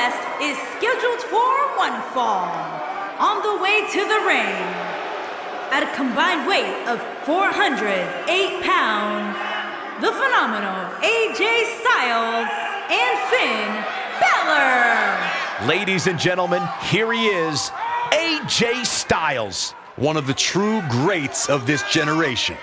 contest is scheduled for one fall. On the way to the ring, at a combined weight of 408 pounds, the phenomenal AJ Styles and Finn Balor. Ladies and gentlemen, here he is, AJ Styles, one of the true greats of this generation.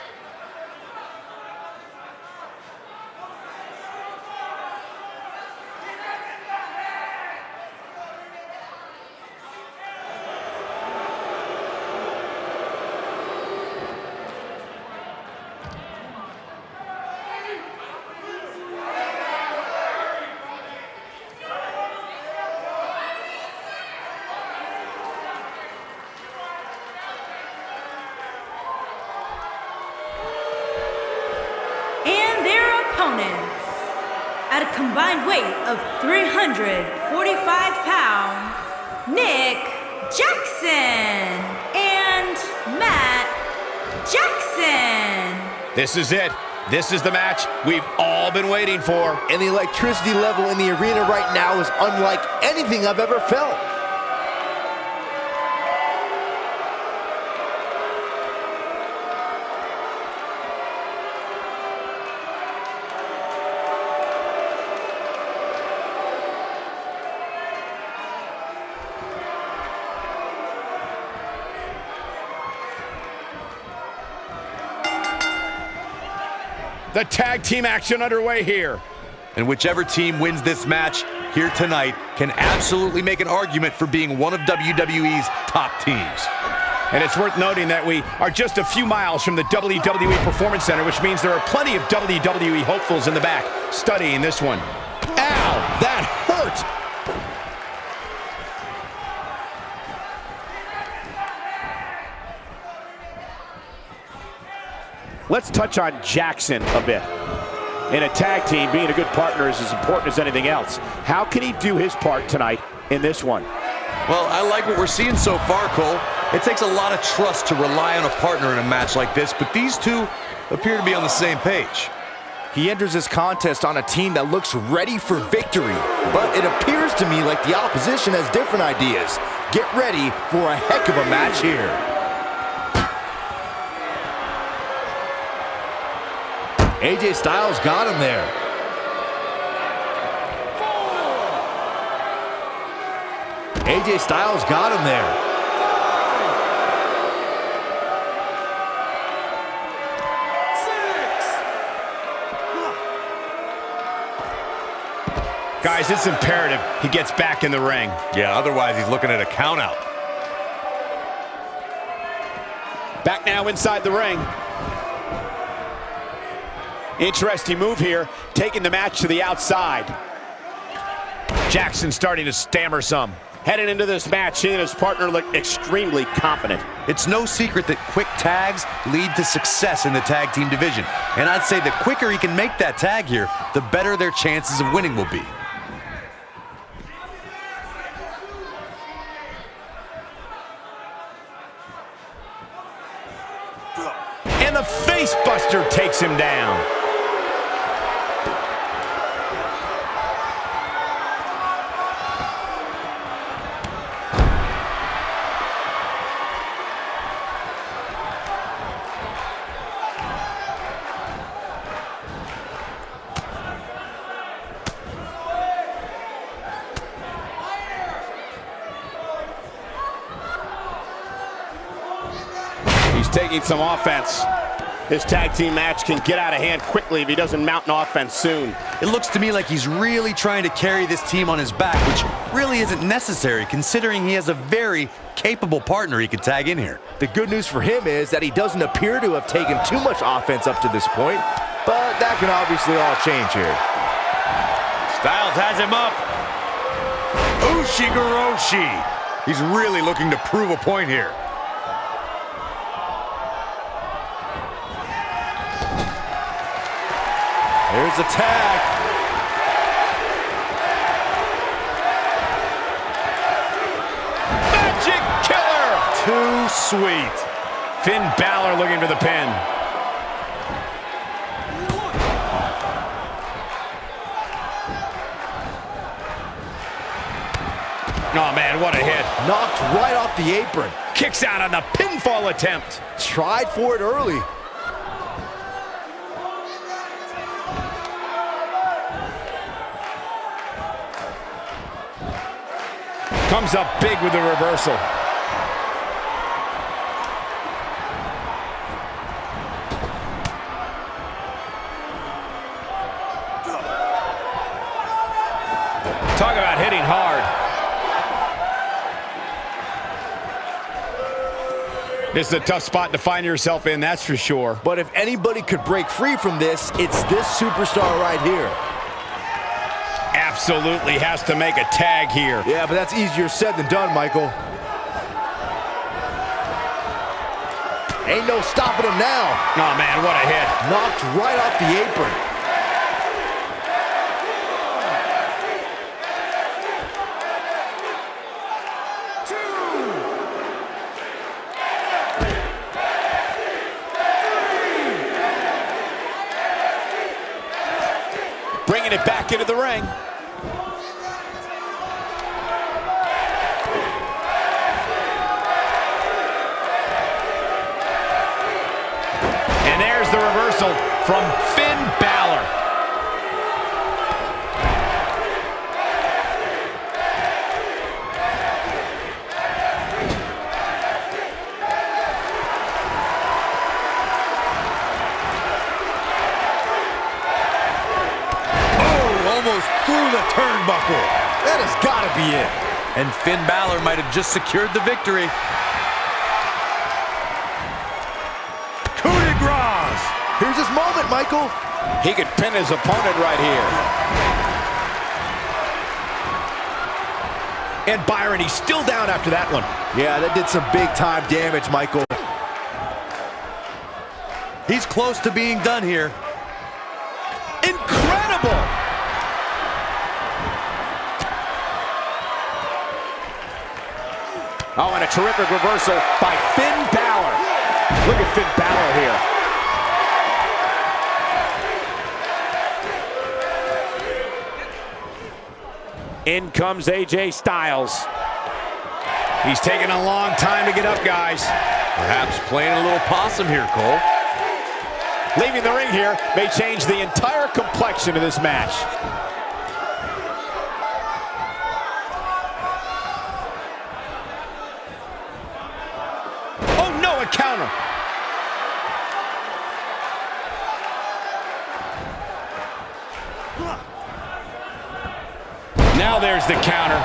Opponents, at a combined weight of 345 pounds, Nick Jackson and Matt Jackson. This is it. This is the match we've all been waiting for. And the electricity level in the arena right now is unlike anything I've ever felt. The tag team action underway here. And whichever team wins this match here tonight can absolutely make an argument for being one of WWE's top teams. And it's worth noting that we are just a few miles from the WWE Performance Center, which means there are plenty of WWE hopefuls in the back studying this one. Ow, that hurt! Let's touch on Jackson a bit. In a tag team, being a good partner is as important as anything else. How can he do his part tonight in this one? Well, I like what we're seeing so far, Cole. It takes a lot of trust to rely on a partner in a match like this, but these two appear to be on the same page. He enters this contest on a team that looks ready for victory, but it appears to me like the opposition has different ideas. Get ready for a heck of a match here. AJ Styles got him there. AJ Styles got him there. Guys, it's imperative he gets back in the ring. Yeah, otherwise he's looking at a count out. Back now inside the ring. Interesting move here, taking the match to the outside. Jackson starting to stammer some. Heading into this match, he and his partner look extremely confident. It's no secret that quick tags lead to success in the tag team division. And I'd say the quicker he can make that tag here, the better their chances of winning will be. And the face buster takes him down. He's taking some offense. This tag team match can get out of hand quickly if he doesn't mount an offense soon. It looks to me like he's really trying to carry this team on his back, which really isn't necessary considering he has a very capable partner he could tag in here. The good news for him is that he doesn't appear to have taken too much offense up to this point, but that can obviously all change here. Styles has him up. Ushigoroshi. He's really looking to prove a point here. There's a tag. Magic killer! Too sweet. Finn Balor looking for the pin. Oh, man, what a hit. Knocked right off the apron. Kicks out on the pinfall attempt. Tried for it early. Comes up big with the reversal. Talk about hitting hard. This is a tough spot to find yourself in, that's for sure. But if anybody could break free from this, it's this superstar right here. Absolutely has to make a tag here. Yeah, but that's easier said than done, Michael. Ain't no stopping him now. Oh, man, what a hit. Knocked right off the apron. Bringing it back into the ring. And there's the reversal from Finn Balor. Almost through the turnbuckle. That has got to be it. And Finn Balor might have just secured the victory. Coup de grace. Here's his moment, Michael. He could pin his opponent right here. And Byron, he's still down after that one. Yeah, that did some big-time damage, Michael. He's close to being done here. Incredible! Oh, and a terrific reversal by Finn Balor. Look at Finn Balor here. In comes AJ Styles. He's taking a long time to get up, guys. Perhaps playing a little possum here, Cole. Leaving the ring here may change the entire complexion of this match. Oh, no, a counter. Now there's the counter.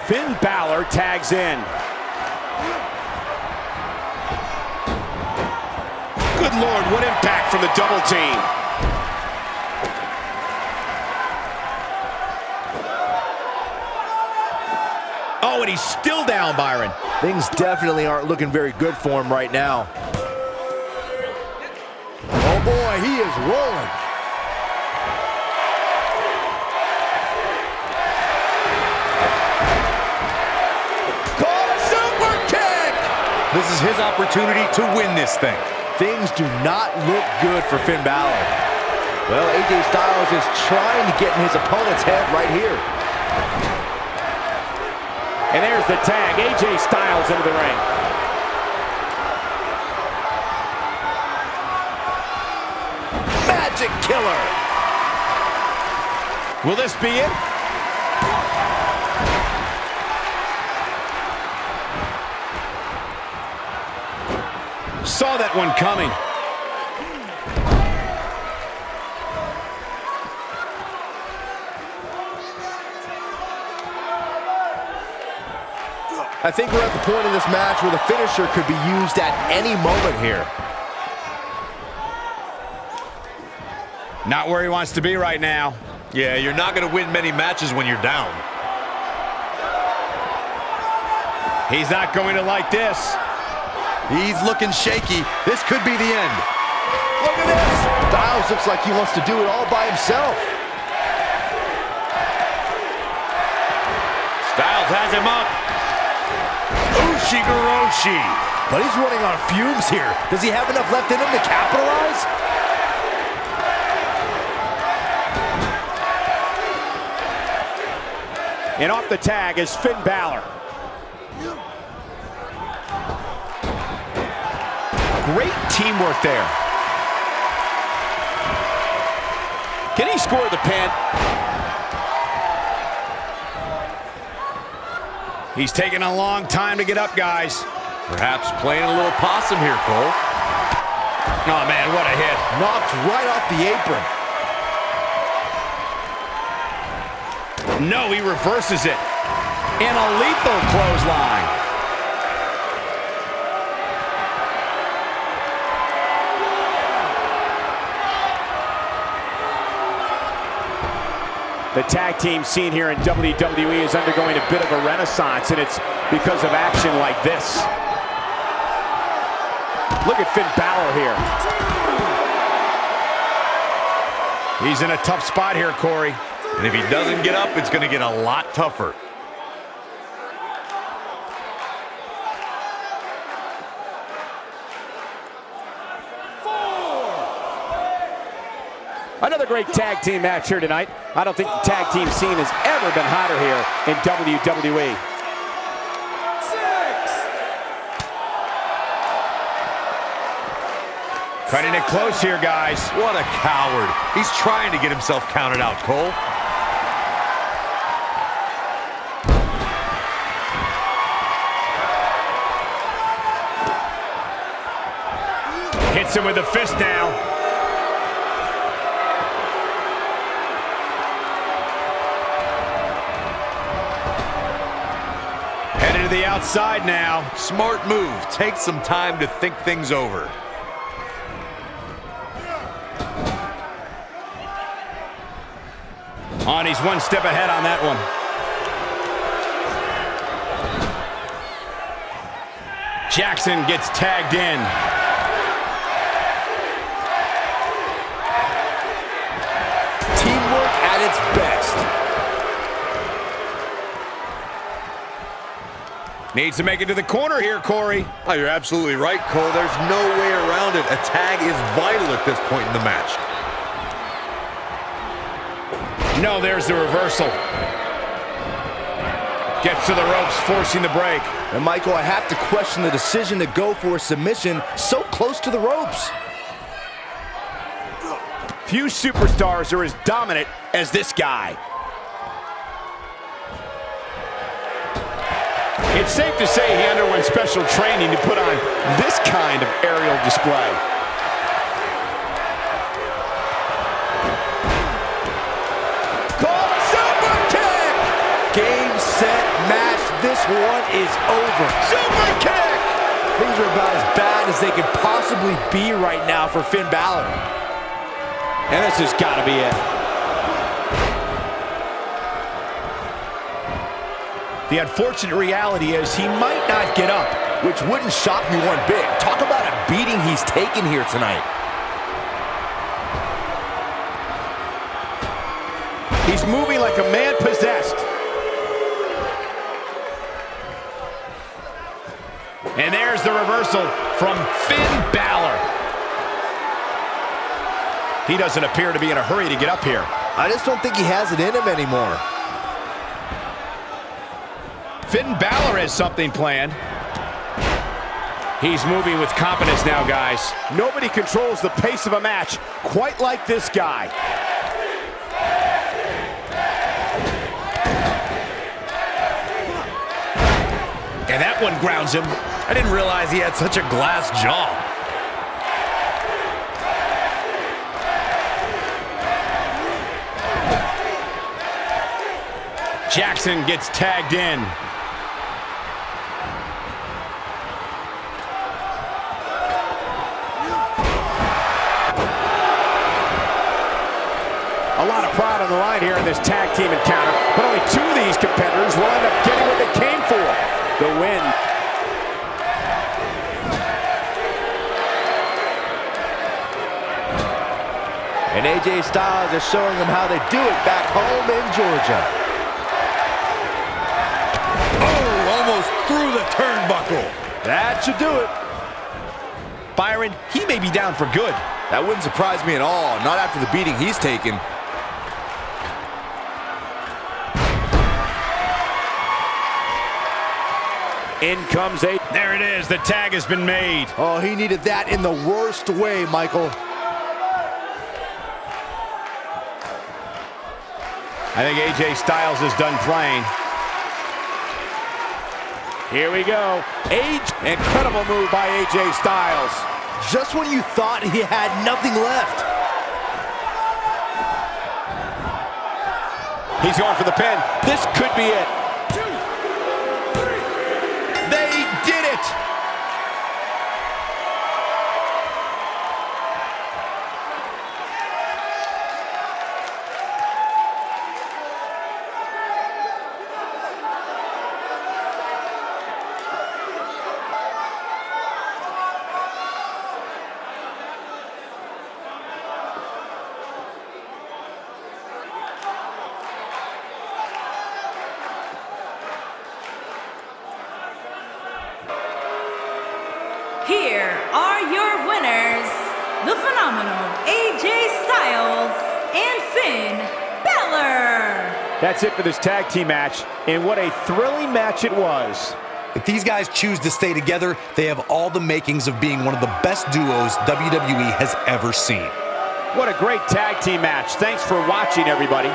Finn Balor tags in. Good Lord, what impact from the double team. Oh, and he's still down, Byron. Things definitely aren't looking very good for him right now. Oh boy, he is rolling. Call a super kick! This is his opportunity to win this thing. Things do not look good for Finn Balor. Well, AJ Styles is trying to get in his opponent's head right here. And there's the tag. AJ Styles into the ring. Magic killer. Will this be it? Saw that one coming. I think we're at the point in this match where the finisher could be used at any moment here. Not where he wants to be right now. Yeah, you're not going to win many matches when you're down. He's not going to like this. He's looking shaky. This could be the end. Look at this. Styles looks like he wants to do it all by himself. Styles has him up. Ushigoroshi. But he's running on fumes here. Does he have enough left in him to capitalize? And off the tag is Finn Balor. Great teamwork there. Can he score the pin? He's taking a long time to get up, guys. Perhaps playing a little possum here, Cole. Oh, man, what a hit. Knocked right off the apron. No, he reverses it. And a lethal clothesline. The tag team scene here in WWE is undergoing a bit of a renaissance, and it's because of action like this. Look at Finn Balor here. He's in a tough spot here, Corey. And if he doesn't get up, it's going to get a lot tougher. Another great tag team match here tonight. I don't think the tag team scene has ever been hotter here in WWE. Cutting it close here, guys. What a coward. He's trying to get himself counted out, Cole. Hits him with a fist now. Headed to the outside now. Smart move. Take some time to think things over. On, he's one step ahead on that one. Jackson gets tagged in. Teamwork at its best. Needs to make it to the corner here, Corey. Oh, you're absolutely right, Cole. There's no way around it. A tag is vital at this point in the match. No, there's the reversal. Gets to the ropes, forcing the break. And Michael, I have to question the decision to go for a submission so close to the ropes. Few superstars are as dominant as this guy. It's safe to say he underwent special training to put on this kind of aerial display. Game, set, match. This one is over. Super kick! Things are about as bad as they could possibly be right now for Finn Balor. And this has got to be it. The unfortunate reality is he might not get up. Which wouldn't shock me one bit. Talk about a beating he's taken here tonight. He's moving like a man possessed. And there's the reversal from Finn Balor. He doesn't appear to be in a hurry to get up here. I just don't think he has it in him anymore. Finn Balor has something planned. He's moving with confidence now, guys. Nobody controls the pace of a match quite like this guy. And that one grounds him. I didn't realize he had such a glass jaw. Jackson gets tagged in. A lot of pride on the line here in this tag team encounter, but only two of these competitors will end up getting what they came for, the win. And AJ Styles is showing them how they do it back home in Georgia. Oh, almost through the turnbuckle. That should do it. Byron, he may be down for good. That wouldn't surprise me at all, not after the beating he's taken. In comes a... There it is. The tag has been made. Oh, he needed that in the worst way, Michael. I think AJ Styles is done playing. Here we go. Incredible move by AJ Styles. Just when you thought he had nothing left. He's going for the pin. This could be it. They did it. Here are your winners, the phenomenal AJ Styles and Finn Balor. That's it for this tag team match, and what a thrilling match it was. If these guys choose to stay together, they have all the makings of being one of the best duos WWE has ever seen. What a great tag team match. Thanks for watching, everybody.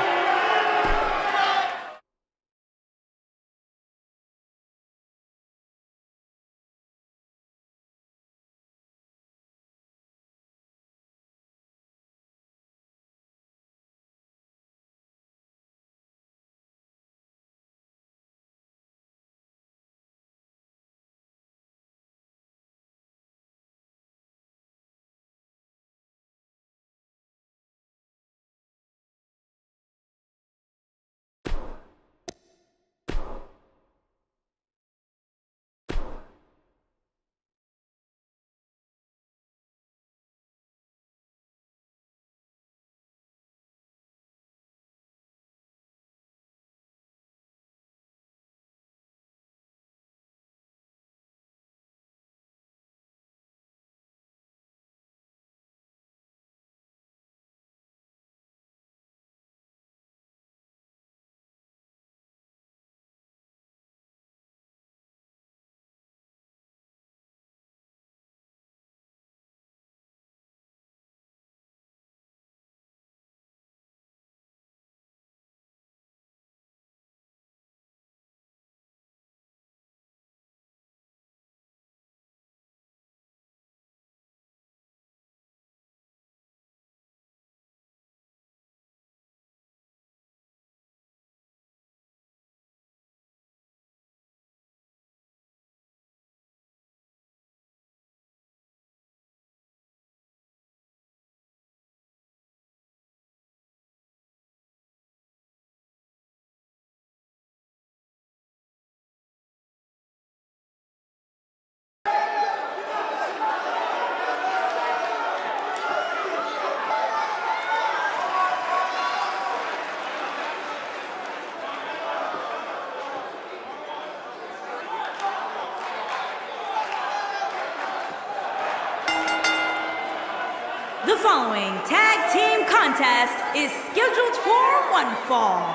The following tag team contest is scheduled for one fall.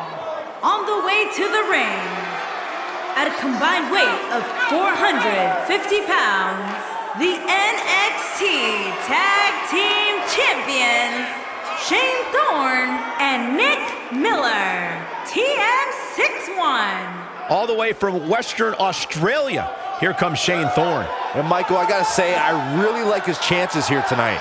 On the way to the ring, at a combined weight of 450 pounds, the NXT Tag Team Champions, Shane Thorne and Nick Miller, TM61. All the way from Western Australia, here comes Shane Thorne. And Michael, I gotta say, I really like his chances here tonight.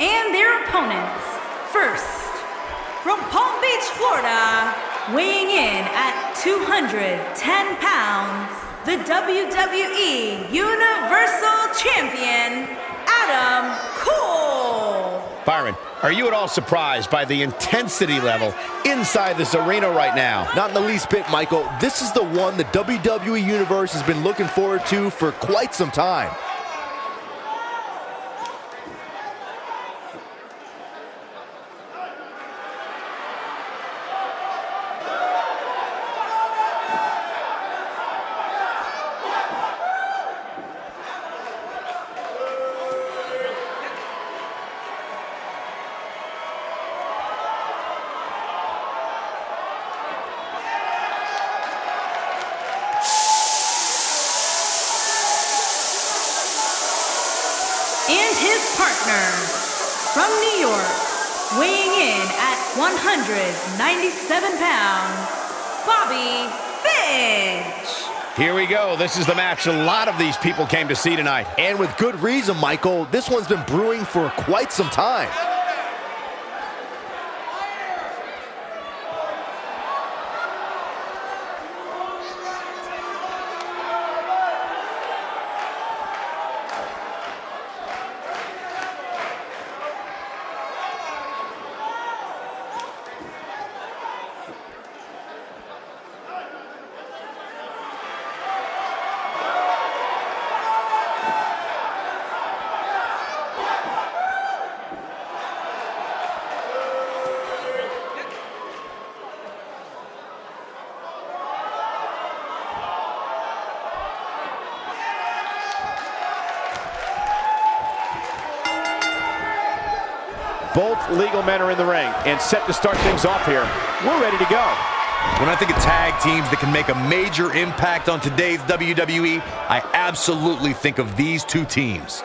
And their opponents, first, from Palm Beach, Florida, weighing in at 210 pounds, the WWE Universal Champion, Adam Cole. Byron, Are you at all surprised by the intensity level inside this arena right now? Not in the least bit, Michael. This is the one the WWE Universe has been looking forward to for quite some time. And his partner, from New York, weighing in at 197 pounds, Bobby Fish. Here we go. This is the match a lot of these people came to see tonight. And with good reason, Michael. This one's been brewing for quite some time. Both legal men are in the ring and set to start things off here. We're ready to go. When I think of tag teams that can make a major impact on today's WWE, I absolutely think of these two teams.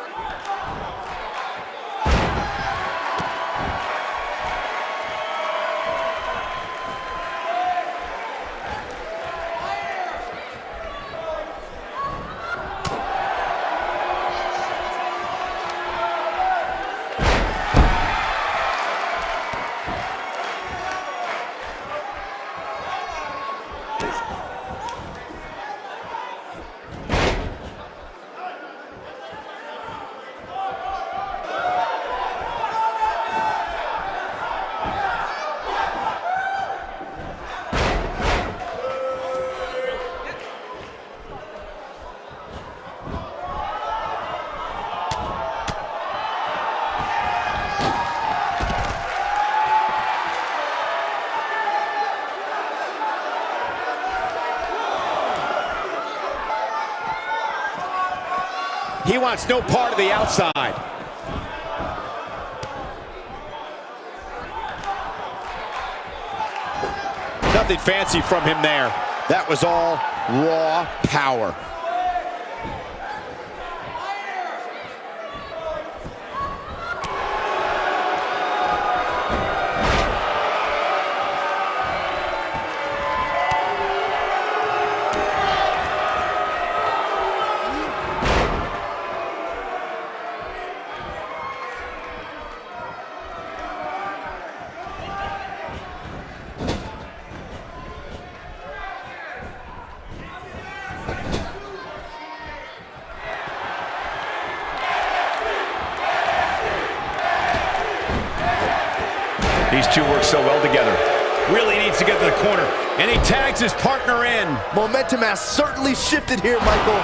He wants no part of the outside. Nothing fancy from him there. That was all raw power. These two work so well together. Really needs to get to the corner. And he tags his partner in. Momentum has certainly shifted here, Michael.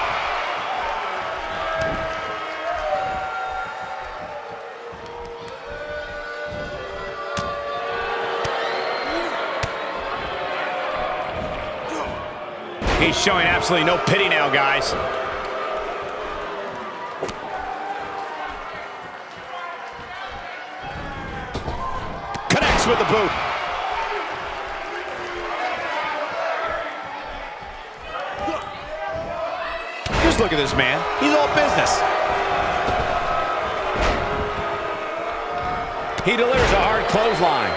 He's showing absolutely no pity now, guys. Connects with the boot. Just look at this man. He's all business. He delivers a hard clothesline.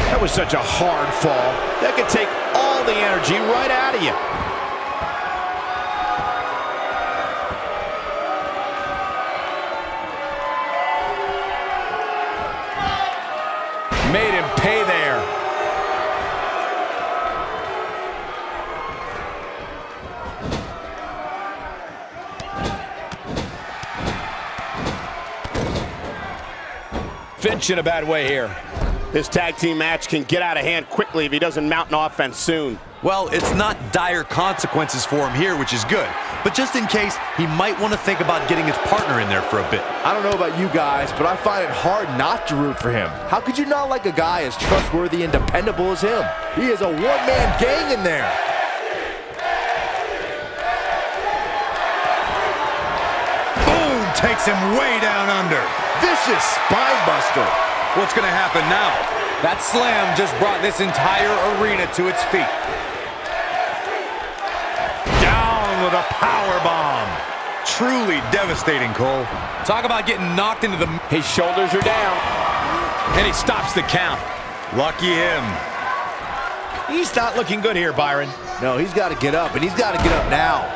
That was such a hard fall. That could take all the energy right out of you. Made him pay there. bench in a bad way here. This tag team match can get out of hand quickly if he doesn't mount an offense soon. Well, it's not dire consequences for him here, which is good. But just in case, he might want to think about getting his partner in there for a bit. I don't know about you guys, but I find it hard not to root for him. How could you not like a guy as trustworthy and dependable as him? He is a one-man gang in there. Boom! Takes him way down under. Vicious spine buster. What's going to happen now? That slam just brought this entire arena to its feet. Down with a power bomb. Truly devastating, Cole. Talk about getting knocked into the... His shoulders are down. And he stops the count. Lucky him. He's not looking good here, Byron. No, he's got to get up, and he's got to get up now.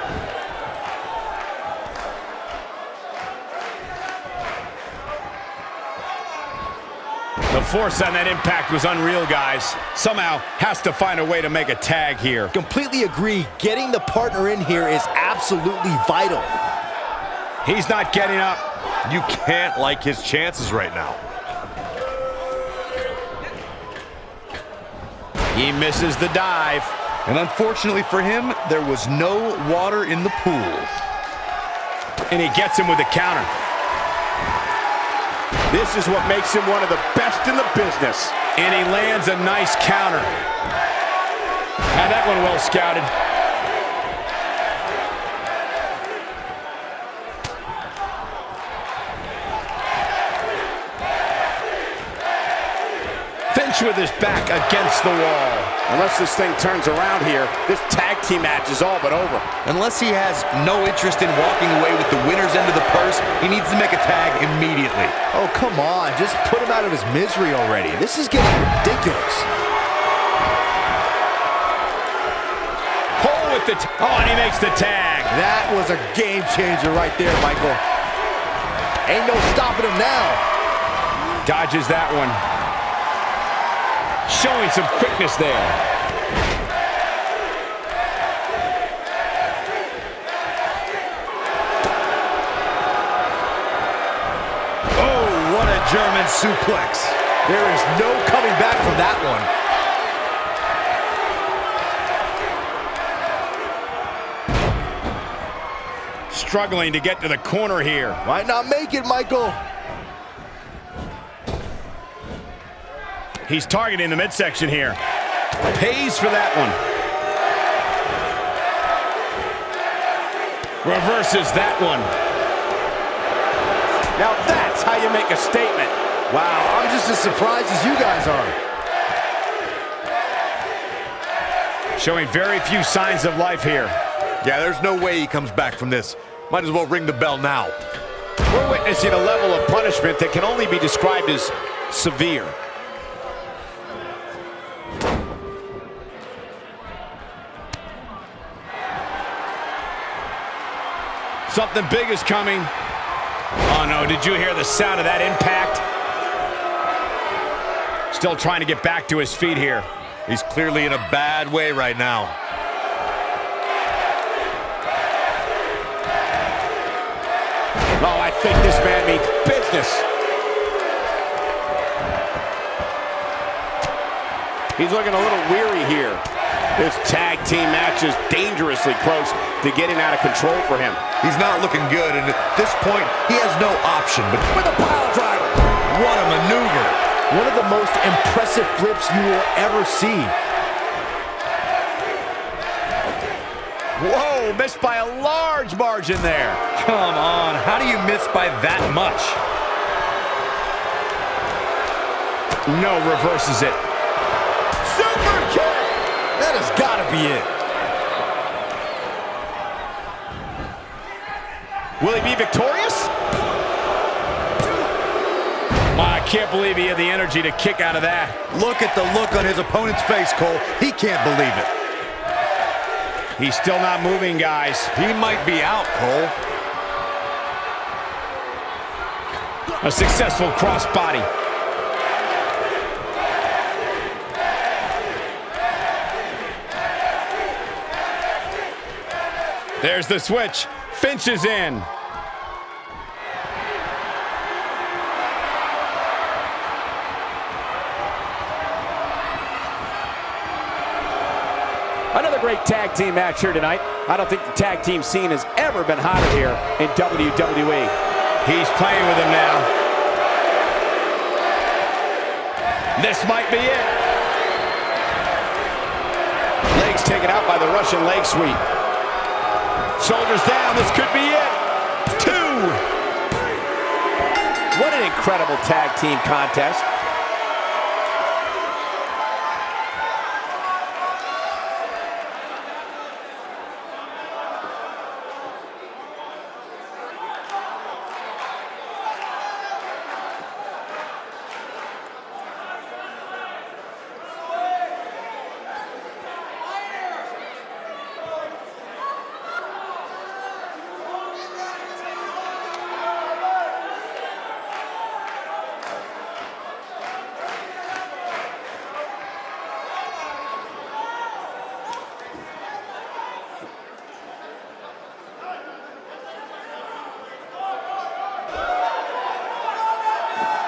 The force on that impact was unreal, guys. Somehow has to find a way to make a tag here. Completely agree. Getting the partner in here is absolutely vital. He's not getting up. You can't like his chances right now. He misses the dive. And unfortunately for him, there was no water in the pool. And he gets him with the counter. This is what makes him one of the best in the business. And he lands a nice counter. Had that one well scouted. Finch with his back against the wall. Unless this thing turns around here, this tag team match is all but over. Unless he has no interest in walking away with the winner's end of the purse, he needs to make a tag immediately. Oh, come on. Just put him out of his misery already. This is getting ridiculous. Cole with the... and he makes the tag. That was a game changer right there, Michael. Ain't no stopping him now. Dodges that one. Showing some quickness there. Oh, what a German suplex. There is no coming back from that one. Struggling to get to the corner here. Might not make it, Michael. He's targeting the midsection here. Pays for that one. Reverses that one. Now that's how you make a statement. Wow, I'm just as surprised as you guys are. Showing very few signs of life here. Yeah, there's no way he comes back from this. Might as well ring the bell now. We're witnessing a level of punishment that can only be described as severe. Something big is coming. Oh no, did you hear the sound of that impact? Still trying to get back to his feet here. He's clearly in a bad way right now. Oh, I think this man means business. He's looking a little weary here. This tag team match is dangerously close to getting out of control for him. He's not looking good, and at this point, he has no option. But With a pile driver. what a maneuver. One of the most impressive flips you will ever see. Whoa, missed by a large margin there. Come on, how do you miss by that much? No, reverses it. Super kick. That has got to be it. Will he be victorious? I can't believe he had the energy to kick out of that. Look at the look on his opponent's face, Cole. He can't believe it. He's still not moving, guys. He might be out, Cole. A successful crossbody. There's the switch. Finch is in. Another great tag team match here tonight. I don't think the tag team scene has ever been hotter here in WWE. He's playing with him now. This might be it. Legs taken out by the Russian leg sweep. Shoulders down, this could be it. 2. What an incredible tag team contest.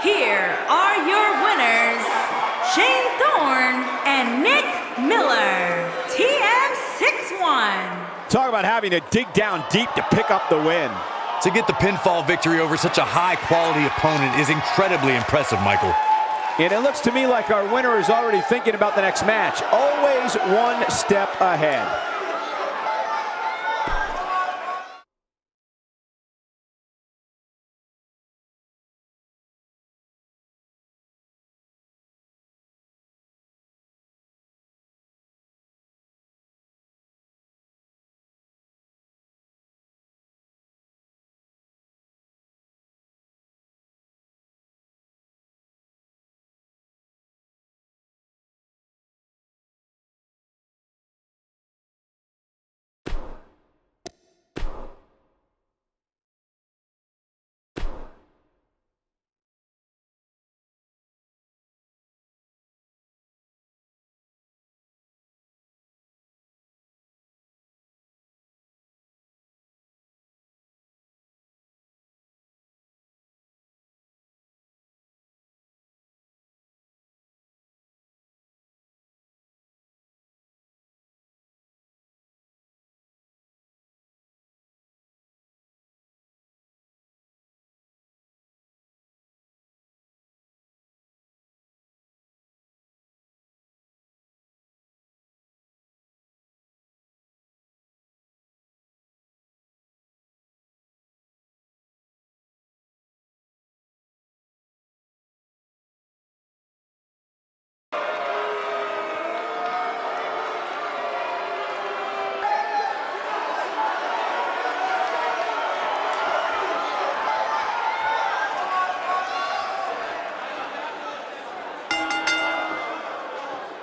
Here are your winners, Shane Thorne and Nick Miller, TM61. Talk about having to dig down deep to pick up the win. To get the pinfall victory over such a high-quality opponent is incredibly impressive, Michael. And it looks to me like our winner is already thinking about the next match. Always one step ahead.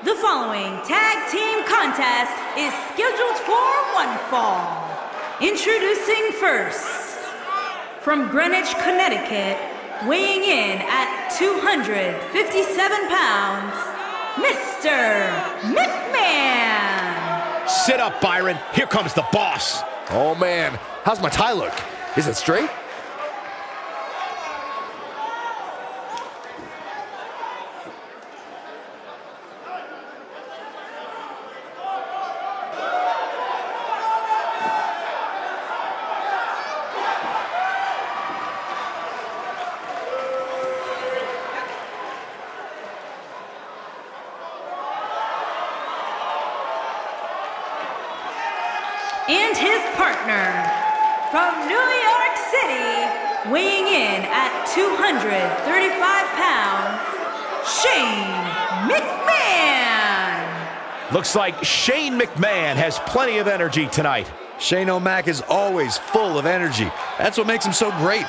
The following tag team contest is scheduled for one fall. Introducing first, from Greenwich, Connecticut, weighing in at 257 pounds, Mr. McMahon. Sit up, Byron. Here comes the boss. Oh man, how's my tie look? Is it straight? And his partner, from New York City, weighing in at 235 pounds, Shane McMahon. Looks like Shane McMahon has plenty of energy tonight. Shane O'Mac is always full of energy. That's what makes him so great.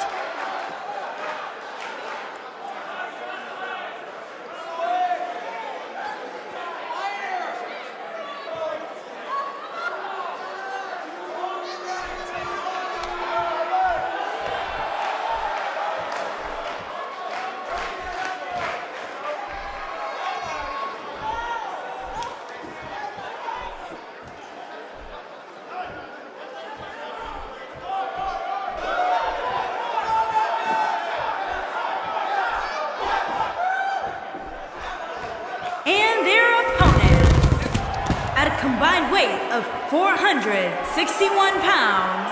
combined weight of 461 pounds,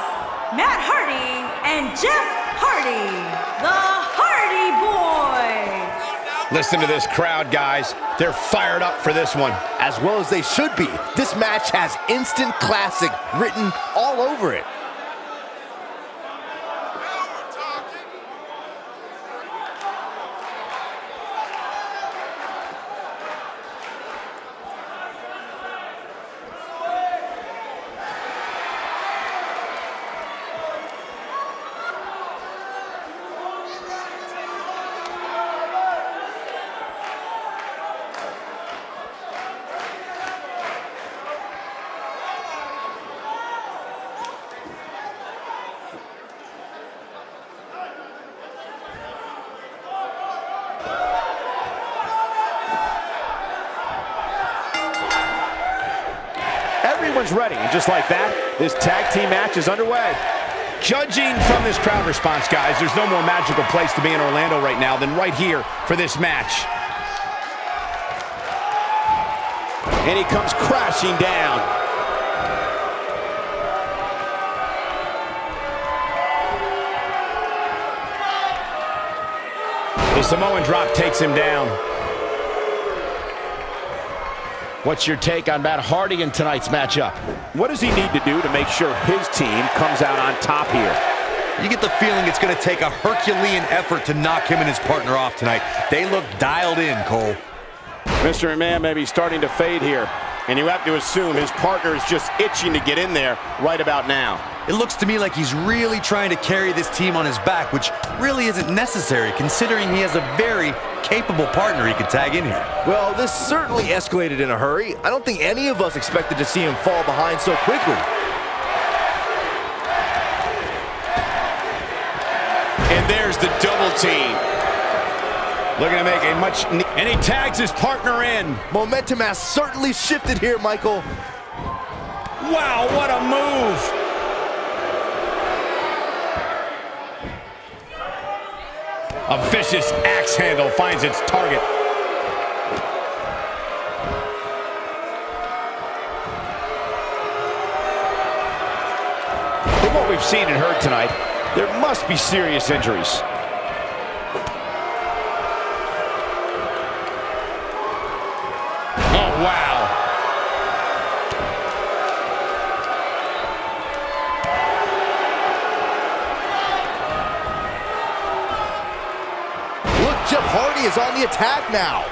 Matt Hardy and Jeff Hardy, the Hardy Boys. Listen to this crowd, guys. They're fired up for this one. As well as they should be. This match has instant classic written all over it. Everyone's ready, and just like that, this tag team match is underway. Judging from this crowd response, guys, there's no more magical place to be in Orlando right now than right here for this match. And he comes crashing down. The Samoan drop takes him down. What's your take on Matt Hardy in tonight's matchup? What does he need to do to make sure his team comes out on top here? You get the feeling it's going to take a Herculean effort to knock him and his partner off tonight. They look dialed in, Cole. Mr. McMahon may be starting to fade here, and you have to assume his partner is just itching to get in there right about now. It looks to me like he's really trying to carry this team on his back, which really isn't necessary considering he has a very capable partner he could tag in here. Well, this certainly escalated in a hurry. I don't think any of us expected to see him fall behind so quickly. And there's the double team. Looking to make a much... And he tags his partner in. Momentum has certainly shifted here, Michael. Wow, what a move. A vicious axe handle finds its target. From what we've seen and heard tonight, there must be serious injuries. Oh, wow. Jeff Hardy is on the attack now.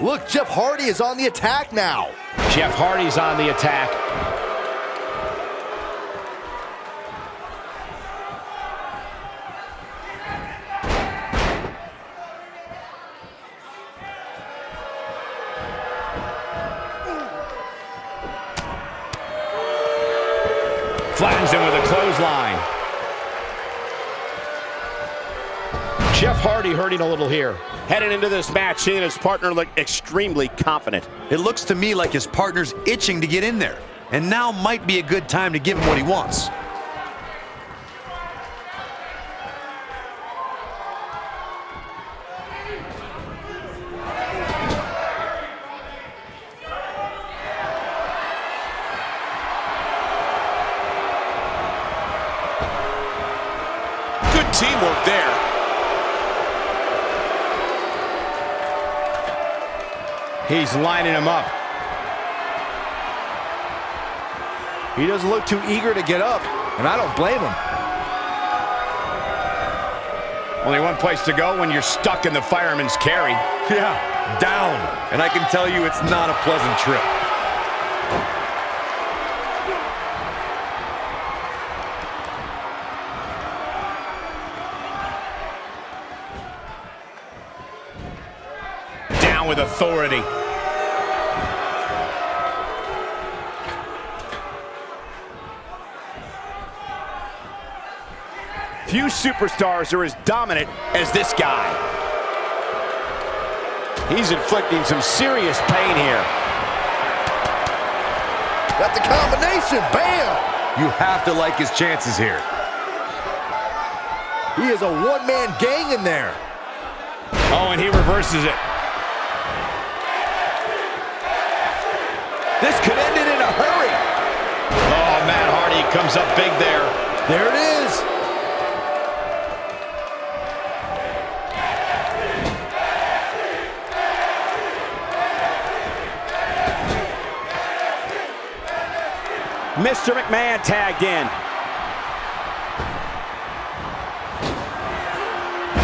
Look, Jeff Hardy is on the attack now. Jeff Hardy's on the attack. Flattens him with a clothesline. Jeff Hardy hurting a little here. Heading into this match, he and his partner look extremely confident. It looks to me like his partner's itching to get in there, and now might be a good time to give him what he wants. Good teamwork there. He's lining him up. He doesn't look too eager to get up, and I don't blame him. Only one place to go when you're stuck in the fireman's carry. Yeah, down. And I can tell you it's not a pleasant trip. Down with authority. Few superstars are as dominant as this guy. He's inflicting some serious pain here. That's a combination, bam! You have to like his chances here. He is a one-man gang in there. Oh, and he reverses it. This could end it in a hurry. Oh, Matt Hardy comes up big there. There it is. Mr. McMahon tagged in.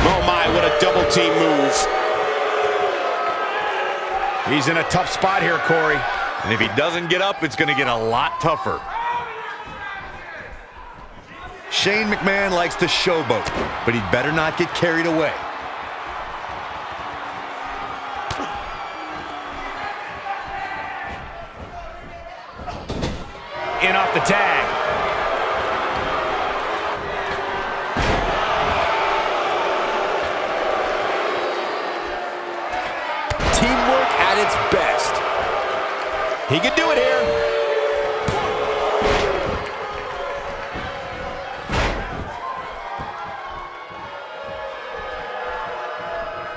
Oh my, what a double team move. He's in a tough spot here, Corey. And if he doesn't get up, it's going to get a lot tougher. Shane McMahon likes to showboat, but he'd better not get carried away. In off the tag. Teamwork at its best. He could do it here.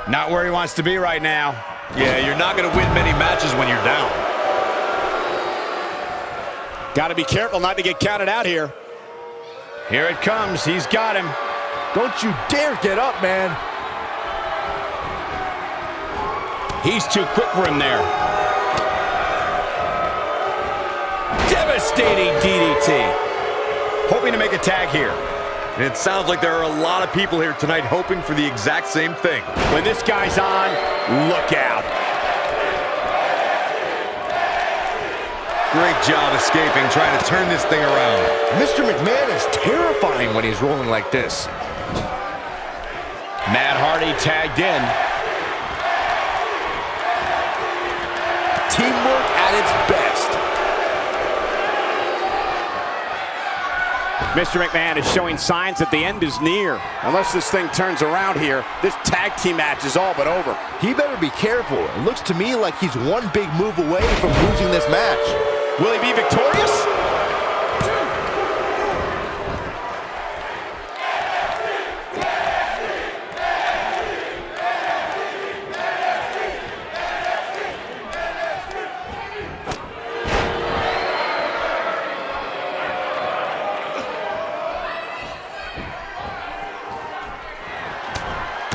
Not where he wants to be right now. Yeah, you're not going to win many matches when you're down. Got to be careful not to get counted out here. Here it comes. He's got him. Don't you dare get up, man. He's too quick for him there. Devastating DDT. Hoping to make a tag here. And it sounds like there are a lot of people here tonight hoping for the exact same thing. When this guy's on, look out. Great job escaping, trying to turn this thing around. Mr. McMahon is terrifying when he's rolling like this. Matt Hardy tagged in. Teamwork at its best. Mr. McMahon is showing signs that the end is near. Unless this thing turns around here, this tag team match is all but over. He better be careful. It looks to me like he's one big move away from losing this match. Will he be victorious?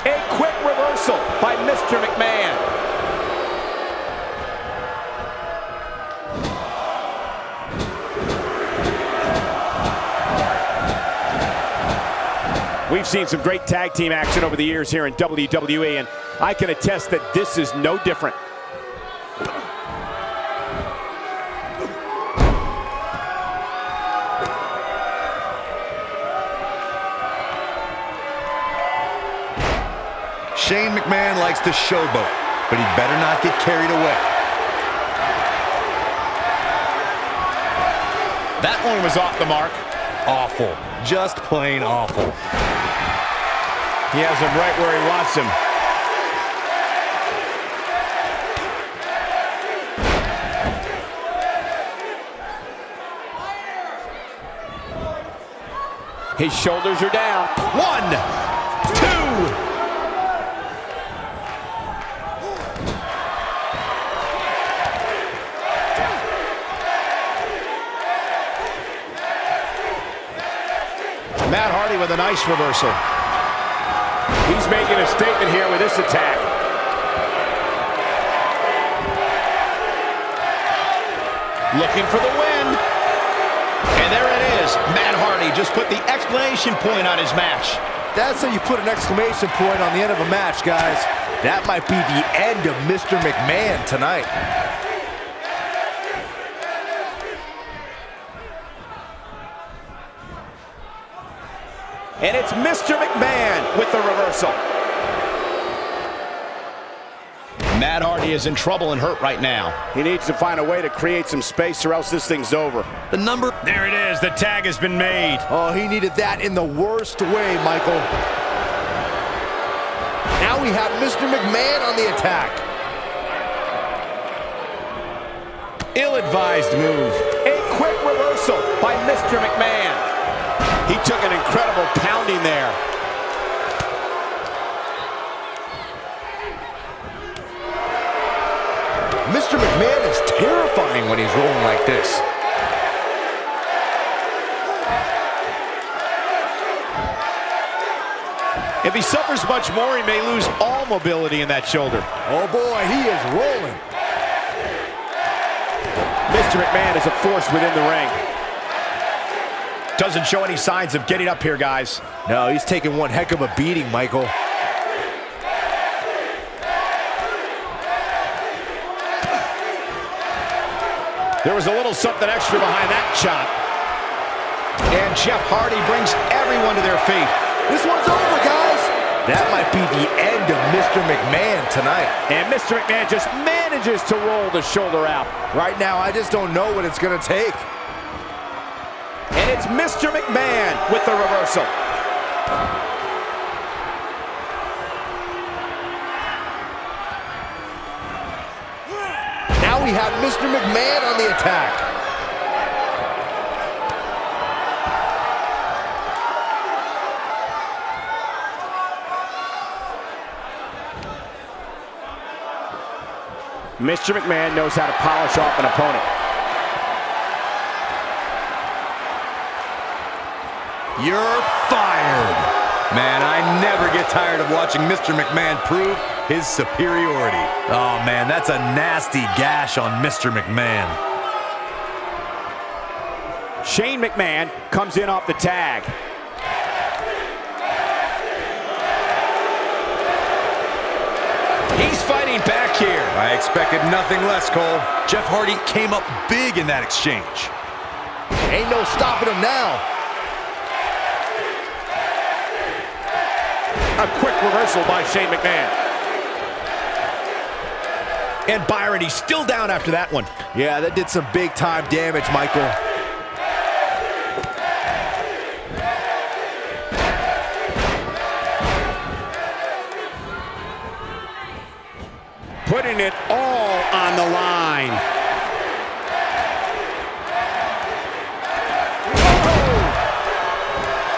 A quick reversal by Mr. McMahon. We've seen some great tag team action over the years here in WWE, and I can attest that this is no different. Shane McMahon likes to showboat, but he better not get carried away. That one was off the mark. Awful. Just plain awful. He has him right where he wants him. His shoulders are down. 1, 2. Matt Hardy with a nice reversal. He's making a statement here with this attack. Looking for the win. And there it is. Matt Hardy just put the exclamation point on his match. That's how you put an exclamation point on the end of a match, guys. That might be the end of Mr. McMahon tonight. And it's Mr. McMahon with the reversal. Matt Hardy is in trouble and hurt right now. He needs to find a way to create some space or else this thing's over. The number... There it is. The tag has been made. Oh, he needed that in the worst way, Michael. Now we have Mr. McMahon on the attack. Ill-advised move. A quick reversal by Mr. McMahon. He took an incredible pounding there. If he suffers much more, he may lose all mobility in that shoulder. Oh boy, he is rolling. Mr. McMahon is a force within the ring. Doesn't show any signs of getting up here, guys. No, he's taking one heck of a beating, Michael. There was a little something extra behind that chop. And Jeff Hardy brings everyone to their feet. This one's over, guys. That might be the end of Mr. McMahon tonight. And Mr. McMahon just manages to roll the shoulder out. Right now, I just don't know what it's going to take. And it's Mr. McMahon with the reversal. Now we have Mr. McMahon on the attack. Mr. McMahon knows how to polish off an opponent. You're fired. Man, I never get tired of watching Mr. McMahon prove his superiority. Oh, man, that's a nasty gash on Mr. McMahon. Shane McMahon comes in off the tag. He's fighting back here. I expected nothing less, Cole. Jeff Hardy came up big in that exchange. Ain't no stopping him now. A quick reversal by Shane McMahon. And Byron, he's still down after that one. Yeah, that did some big-time damage, Michael. Putting it all on the line.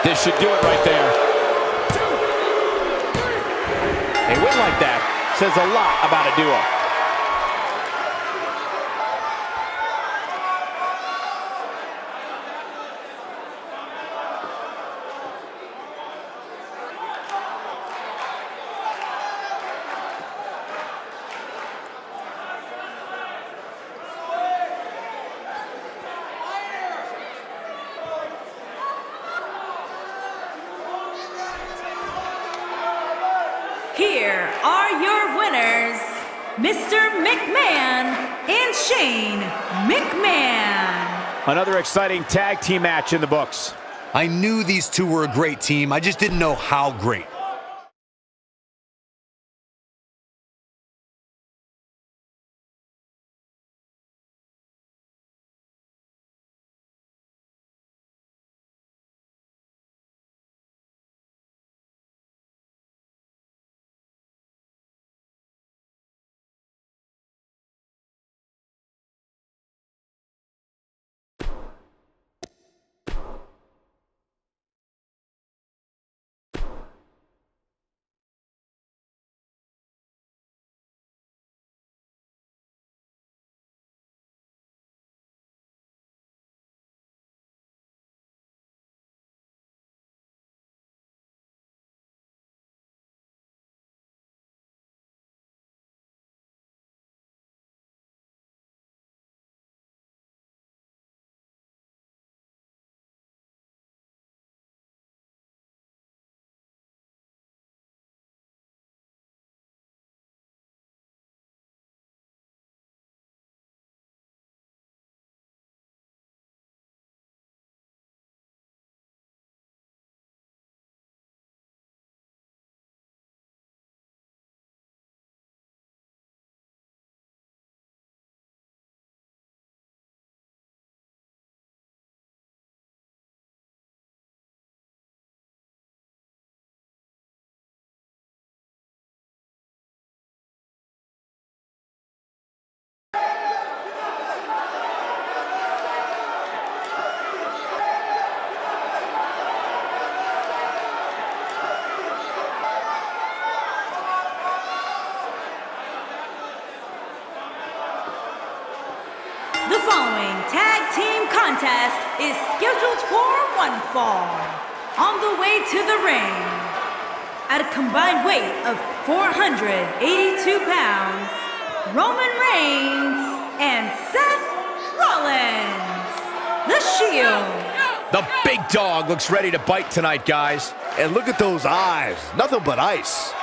This should do it right there. A win like that says a lot about a duo. Here are your winners, Mr. McMahon and Shane McMahon. Another exciting tag team match in the books. I knew these two were a great team. I just didn't know how great. The following tag team contest is scheduled for one fall. On the way to the ring, at a combined weight of 482 pounds, Roman Reigns and Seth Rollins, the Shield. The big dog looks ready to bite tonight, guys. And look at those eyes, nothing but ice.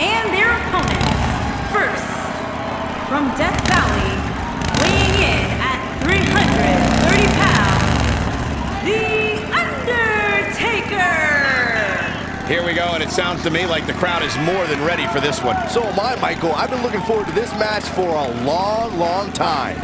And their opponents, first, from Death Valley, weighing in at 330 pounds, The Undertaker! Here we go, and it sounds to me like the crowd is more than ready for this one. So am I, Michael. I've been looking forward to this match for a long, long time.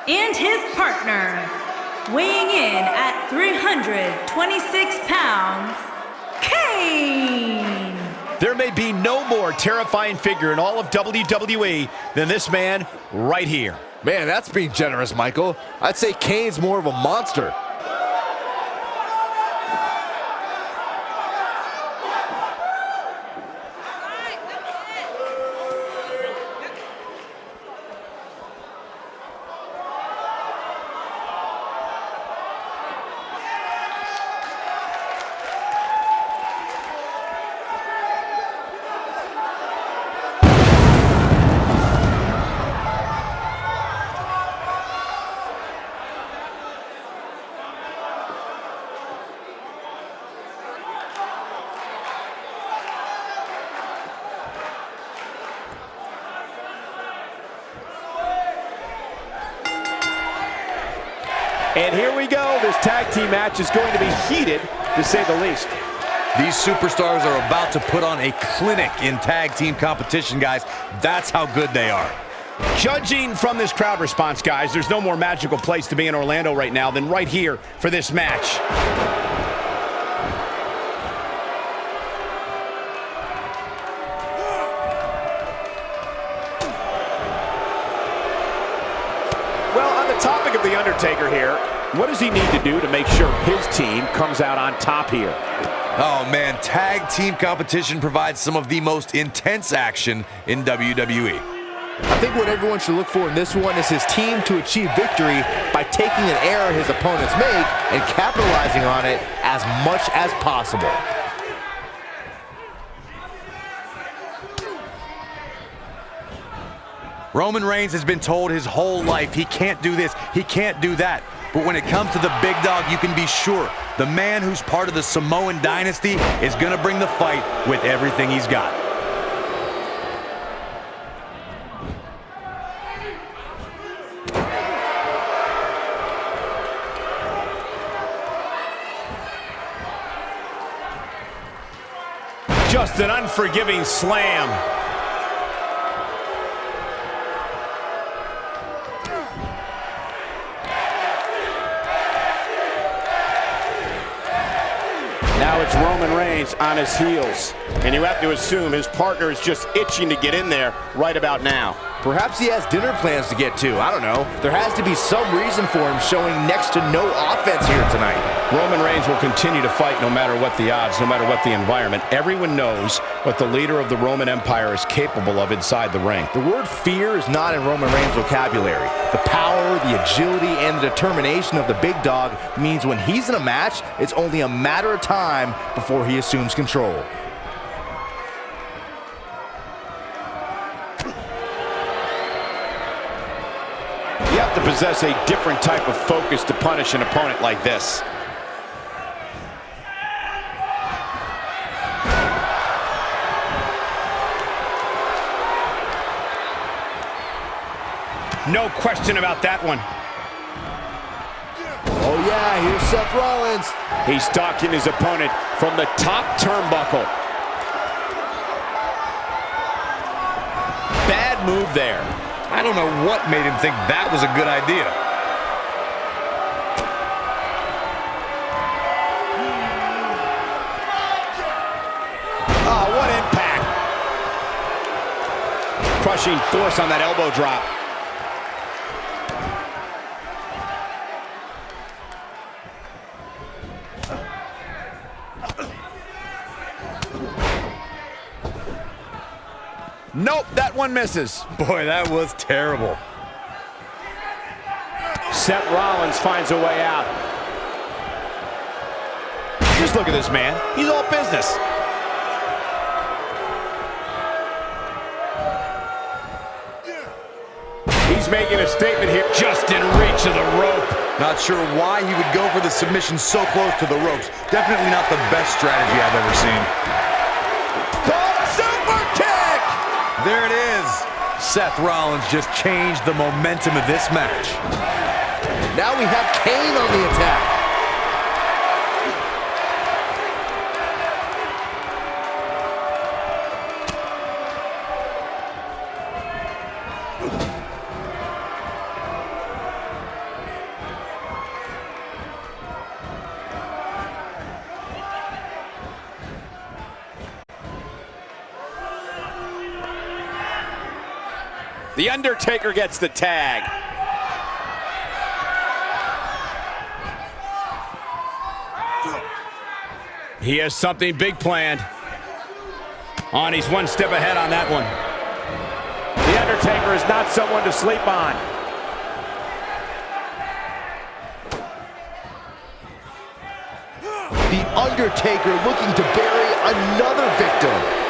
And his partner, weighing in at 326 pounds, Kane! There may be no more terrifying figure in all of WWE than this man right here. Man, that's being generous, Michael. I'd say Kane's more of a monster. And here we go. This tag team match is going to be heated, to say the least. These superstars are about to put on a clinic in tag team competition, guys. That's how good they are. Judging from this crowd response, guys, there's no more magical place to be in Orlando right now than right here for this match. Well, on the topic of The Undertaker here, what does he need to do to make sure his team comes out on top here? Oh man, tag team competition provides some of the most intense action in WWE. I think what everyone should look for in this one is his team to achieve victory by taking an error his opponents make and capitalizing on it as much as possible. Roman Reigns has been told his whole life he can't do this, he can't do that. But when it comes to the big dog, you can be sure the man who's part of the Samoan dynasty is going to bring the fight with everything he's got. Just an unforgiving slam. Now it's Roman Reigns on his heels. And you have to assume his partner is just itching to get in there right about now. Perhaps he has dinner plans to get to. I don't know. There has to be some reason for him showing next to no offense here tonight. Roman Reigns will continue to fight no matter what the odds, no matter what the environment. Everyone knows what the leader of the Roman Empire is capable of inside the ring. The word fear is not in Roman Reigns' vocabulary. The power, the agility, and the determination of the big dog means when he's in a match, it's only a matter of time before he assumes control. You have to possess a different type of focus to punish an opponent like this. No question about that one. Oh yeah, here's Seth Rollins. He's stalking his opponent from the top turnbuckle. Bad move there. I don't know what made him think that was a good idea. Oh, what impact. Crushing force on that elbow drop. Nope, that one misses. Boy, that was terrible. Seth Rollins finds a way out. Just look at this man. He's all business. He's making a statement here. Just in reach of the rope. Not sure why he would go for the submission so close to the ropes. Definitely not the best strategy I've ever seen. There it is. Seth Rollins just changed the momentum of this match. Now we have Kane on the attack. The Undertaker gets the tag. He has something big planned. He's one step ahead on that one. The Undertaker is not someone to sleep on. The Undertaker looking to bury another victim.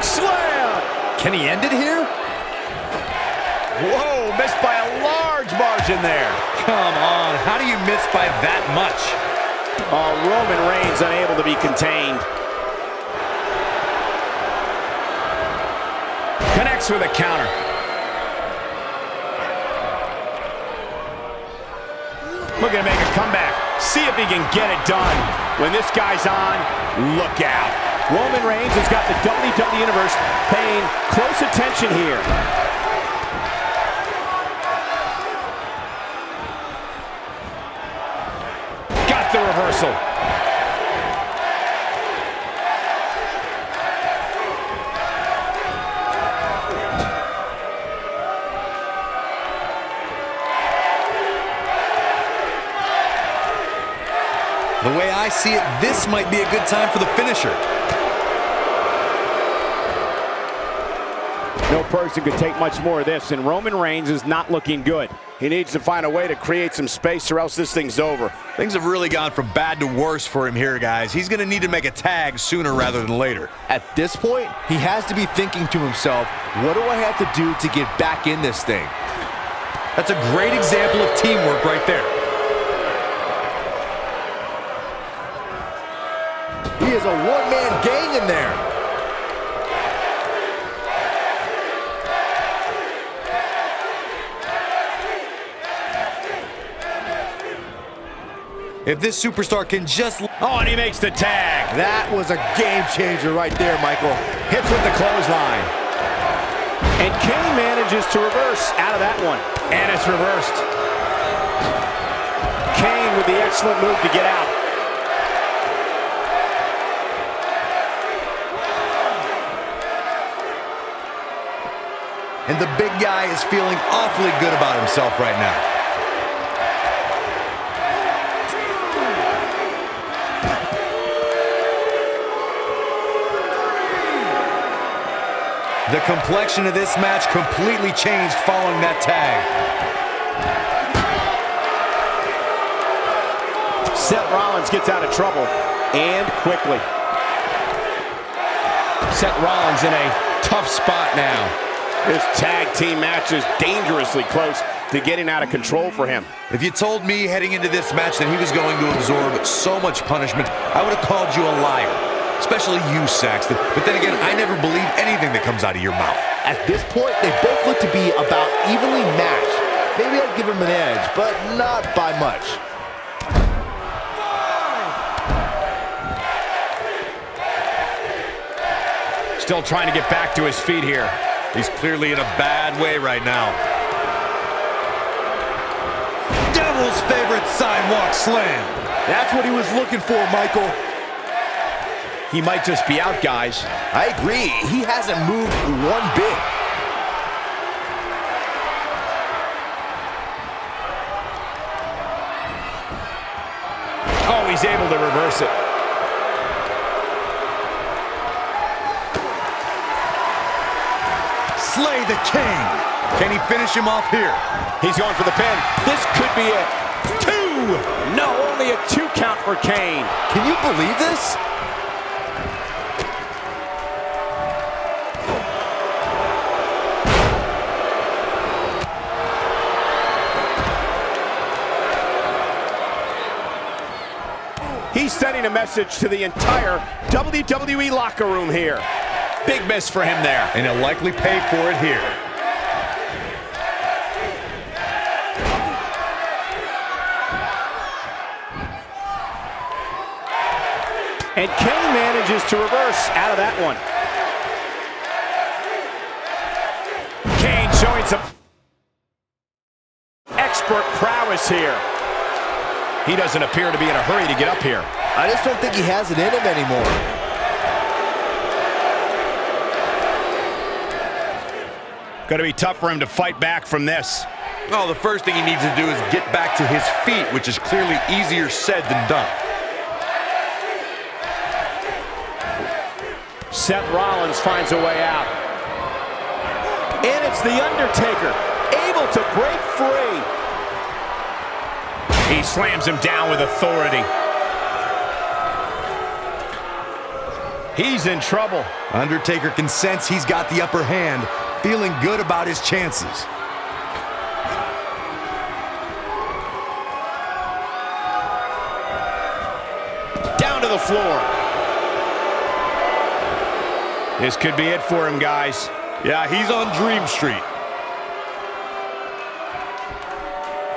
Slam! Can he end it here? Whoa, missed by a large margin there. Come on, how do you miss by that much? Oh, Roman Reigns unable to be contained. Connects with a counter. Looking to make a comeback. See if he can get it done. When this guy's on, look out. Roman Reigns has got the WWE Universe paying close attention here. Got the reversal. The way I see it, this might be a good time for the finisher. No person could take much more of this, and Roman Reigns is not looking good. He needs to find a way to create some space or else this thing's over. Things have really gone from bad to worse for him here, guys. He's going to need to make a tag sooner rather than later. At this point, he has to be thinking to himself, what do I have to do to get back in this thing? That's a great example of teamwork right there. He is a one-man gang in there. If this superstar can just... Oh, and he makes the tag. That was a game changer right there, Michael. Hits with the clothesline. And Kane manages to reverse out of that one. And it's reversed. Kane with the excellent move to get out. and the big guy is feeling awfully good about himself right now. The complexion of this match completely changed following that tag. Seth Rollins gets out of trouble, and quickly. Seth Rollins in a tough spot now. This tag team match is dangerously close to getting out of control for him. If you told me heading into this match that he was going to absorb so much punishment, I would have called you a liar. Especially you, Saxton. But then again, I never believe anything that comes out of your mouth. At this point, they both look to be about evenly matched. Maybe I'd give him an edge, but not by much. Still trying to get back to his feet here. He's clearly in a bad way right now. Devil's favorite sidewalk slam. That's what he was looking for, Michael. He might just be out, guys. I agree. He hasn't moved one bit. Oh, he's able to reverse it. Slay the king. Can he finish him off here? He's going for the pin. This could be it. 2! No, only a 2 count for Kane. Can you believe this? He's sending a message to the entire WWE locker room here. Big miss for him there. And he'll likely pay for it here. And Kane manages to reverse out of that one. Kane showing some expert prowess here. He doesn't appear to be in a hurry to get up here. I just don't think he has it in him anymore. Going to be tough for him to fight back from this. Oh, the first thing he needs to do is get back to his feet, which is clearly easier said than done. Seth Rollins finds a way out. And it's The Undertaker, able to break free. He slams him down with authority. He's in trouble. Undertaker can sense he's got the upper hand, feeling good about his chances. Down to the floor. This could be it for him, guys. Yeah, he's on Dream Street.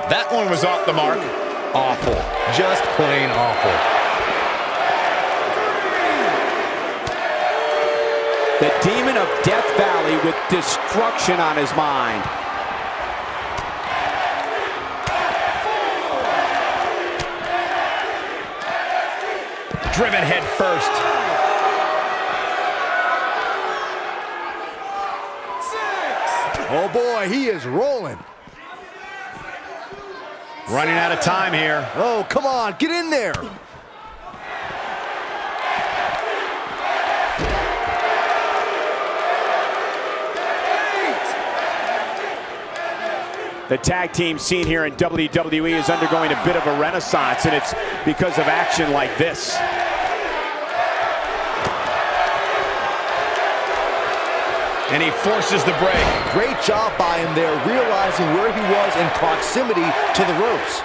That one was off the mark. Awful. Just plain awful. The demon of Death Valley with destruction on his mind. Driven head first. Oh boy, he is rolling. Running out of time here. Oh, come on, get in there. The tag team scene here in WWE is undergoing a bit of a renaissance, and it's because of action like this. And he forces the break. Great job by him there, realizing where he was in proximity to the ropes.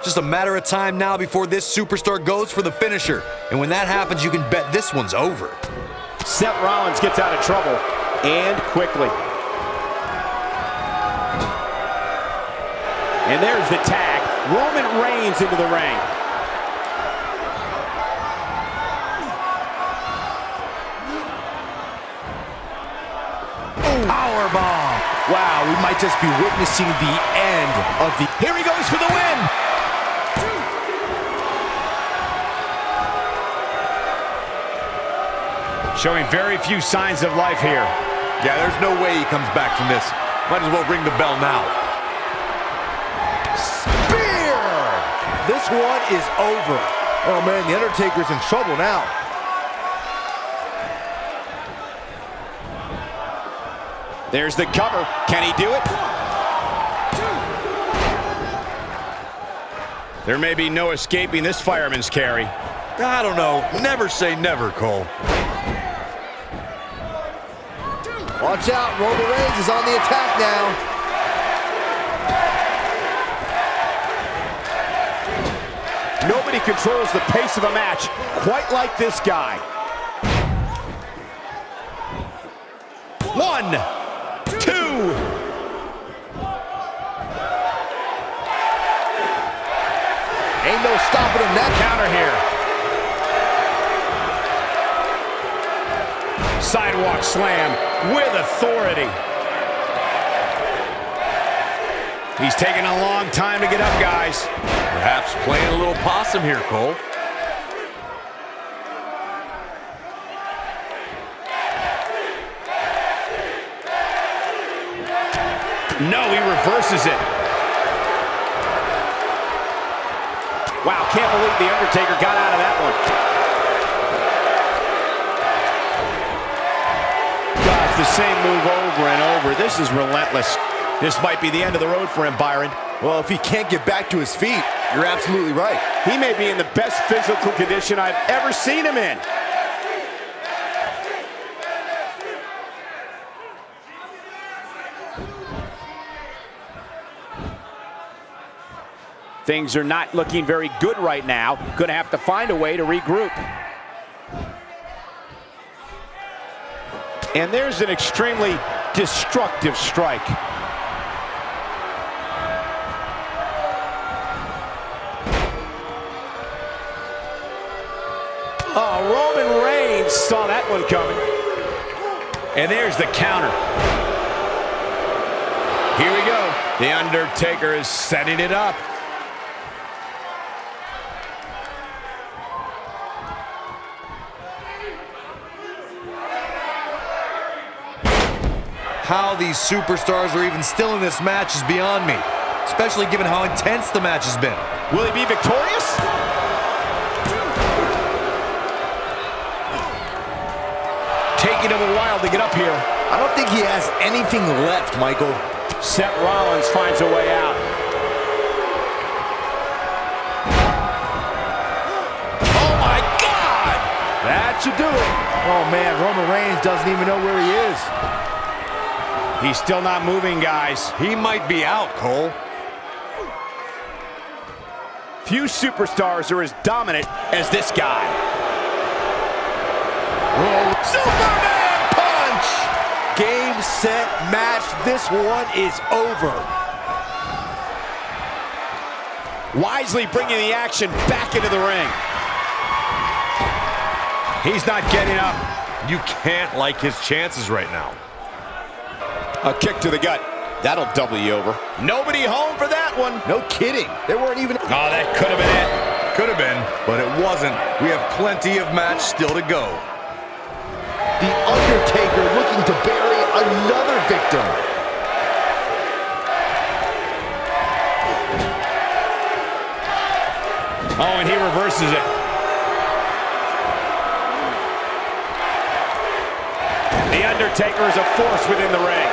Just a matter of time now before this superstar goes for the finisher. And when that happens, you can bet this one's over. Seth Rollins gets out of trouble, and quickly. And there's the tag. Roman Reigns into the ring. Powerbomb. Wow, we might just be witnessing the end of the... Here he goes for the win. Showing very few signs of life here. Yeah, there's no way he comes back from this. Might as well ring the bell now. Spear! This one is over. Oh man, The Undertaker's in trouble now. There's the cover. Can he do it? There may be no escaping this fireman's carry. I don't know. Never say never, Cole. Watch out, Roman Reigns is on the attack now. Nobody controls the pace of a match quite like this guy. 1, 2. Ain't no stopping him now. Counter here. Sidewalk slam with authority. He's taking a long time to get up, guys. Perhaps playing a little possum here, Cole. No, he reverses it. Wow, can't believe The Undertaker got out of that one. Does the same move over and over. This is relentless. This might be the end of the road for him, Byron. Well, if he can't get back to his feet, you're absolutely right. He may be in the best physical condition I've ever seen him in. Things are not looking very good right now. Gonna have to find a way to regroup. And there's an extremely destructive strike. Oh, Roman Reigns saw that one coming. And there's the counter. Here we go. The Undertaker is setting it up. How these superstars are even still in this match is beyond me, especially given how intense the match has been. Will he be victorious? Taking him a while to get up here. I don't think he has anything left, Michael. Seth Rollins finds a way out. Oh my God! That should do it. Oh man, Roman Reigns doesn't even know where he is. He's still not moving, guys. He might be out, Cole. Few superstars are as dominant as this guy. Superman punch! Game, set, match. This one is over. Wisely bringing the action back into the ring. He's not getting up. You can't like his chances right now. A kick to the gut. That'll double you over. Nobody home for that one. No kidding. There weren't even... Oh, that could have been it. Could have been, but it wasn't. We have plenty of match still to go. The Undertaker looking to bury another victim. Oh, and he reverses it. The Undertaker is a force within the ring.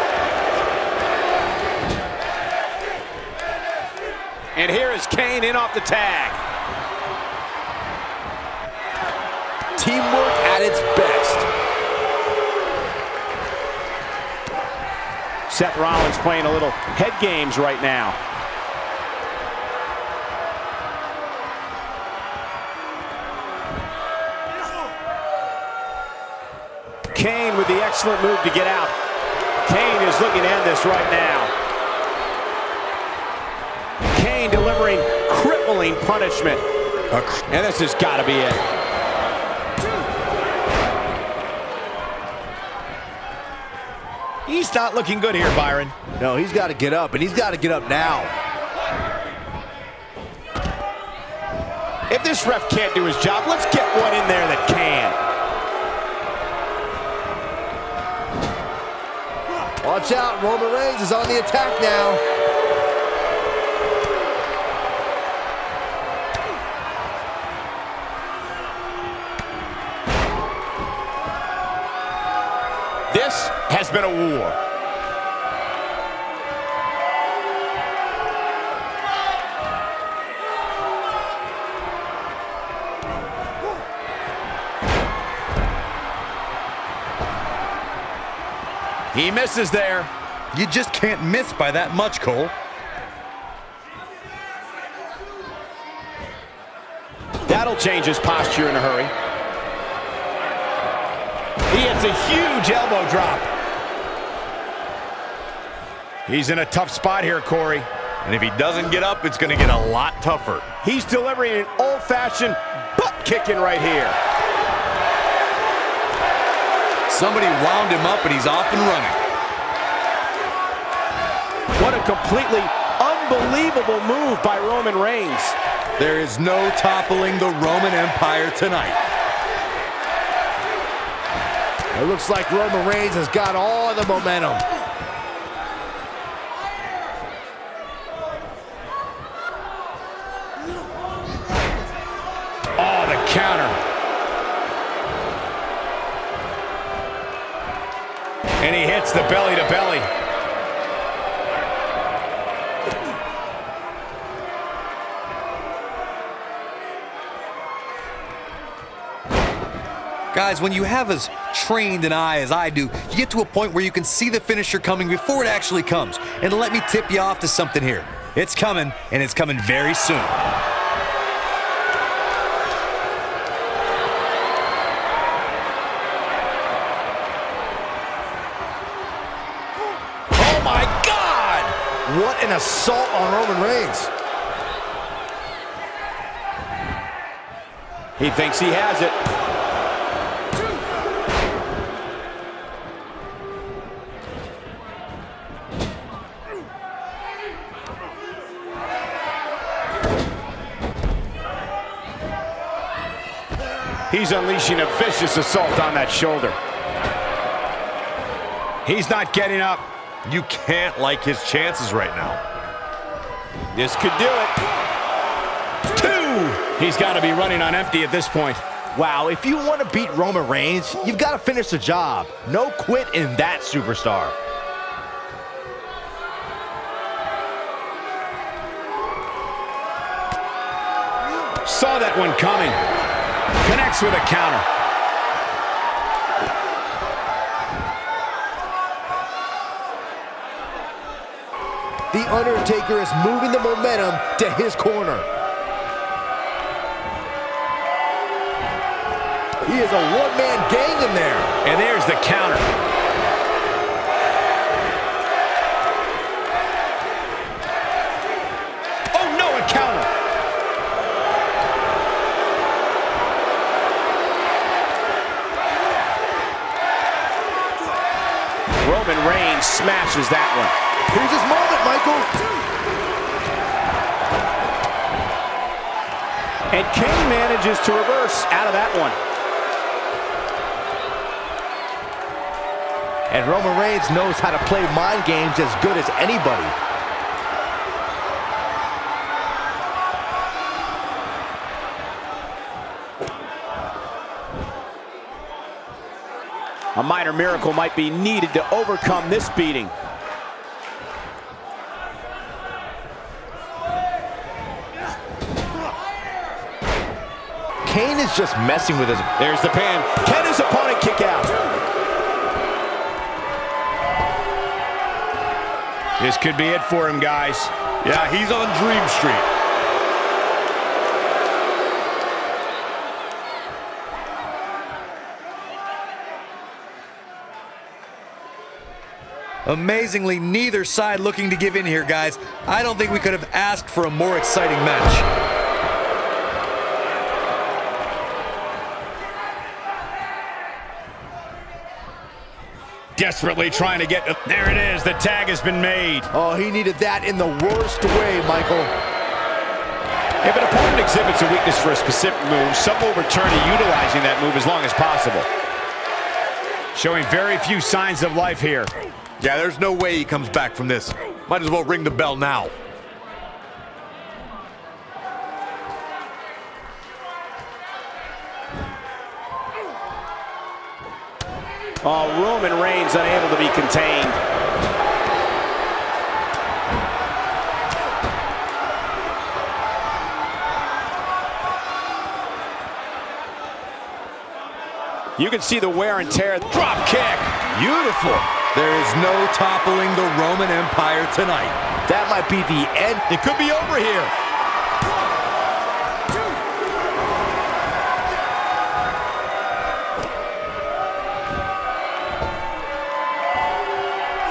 And here is Kane in off the tag. Teamwork at its best. Seth Rollins playing a little head games right now. Kane with the excellent move to get out. Kane is looking to end this right now. Kane delivering crippling punishment. And this has got to be it. He's not looking good here, Byron. No, he's got to get up, and he's got to get up now. If this ref can't do his job, let's get one in there that can. Watch out, Roman Reigns is on the attack now. This has been a war. He misses there. You just can't miss by that much, Cole. That'll change his posture in a hurry. He hits a huge elbow drop. He's in a tough spot here, Corey. And if he doesn't get up, it's going to get a lot tougher. He's delivering an old-fashioned butt kicking right here. Somebody wound him up and he's off and running. What a completely unbelievable move by Roman Reigns. There is no toppling the Roman Empire tonight. It looks like Roman Reigns has got all the momentum. Oh, the counter. And he hits the belly to belly. Guys, when you have as trained an eye as I do, you get to a point where you can see the finisher coming before it actually comes. And let me tip you off to something here. It's coming, and it's coming very soon. Oh, my God! What an assault on Roman Reigns. He thinks he has it. He's unleashing a vicious assault on that shoulder. He's not getting up. You can't like his chances right now. This could do it. 2! He's got to be running on empty at this point. Wow, if you want to beat Roman Reigns, you've got to finish the job. No quit in that superstar. Saw that one coming. Connects with a counter. The Undertaker is moving the momentum to his corner. He is a one-man gang in there. And there's the counter. Oh, no, a counter. Roman Reigns smashes that one. Here's his moment, Michael. And Kane manages to reverse out of that one. And Roman Reigns knows how to play mind games as good as anybody. A minor miracle might be needed to overcome this beating. Kane is just messing with his... There's the pin. Can his opponent kick out? This could be it for him, guys. Yeah, he's on Dream Street. Amazingly, neither side looking to give in here, guys. I don't think we could have asked for a more exciting match. Desperately trying to get... There it is. The tag has been made. Oh, he needed that in the worst way, Michael. If an opponent exhibits a weakness for a specific move, some will return to utilizing that move as long as possible. Showing very few signs of life here. Yeah, there's no way he comes back from this. Might as well ring the bell now. Oh, Roman Reigns unable to be contained. You can see the wear and tear. Drop kick. Beautiful. There is no toppling the Roman Empire tonight. That might be the end. It could be over here.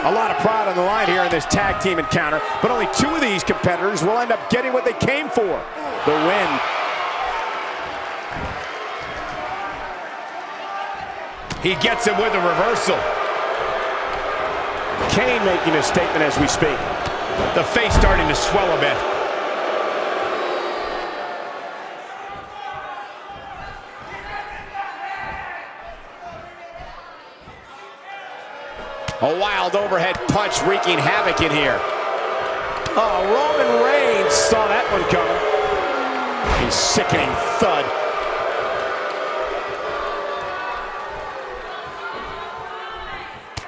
A lot of pride on the line here in this tag team encounter, but only two of these competitors will end up getting what they came for, the win. He gets him with a reversal. Kane making a statement as we speak. The face starting to swell a bit. A wild overhead punch wreaking havoc in here. Oh, Roman Reigns saw that one coming. A sickening thud.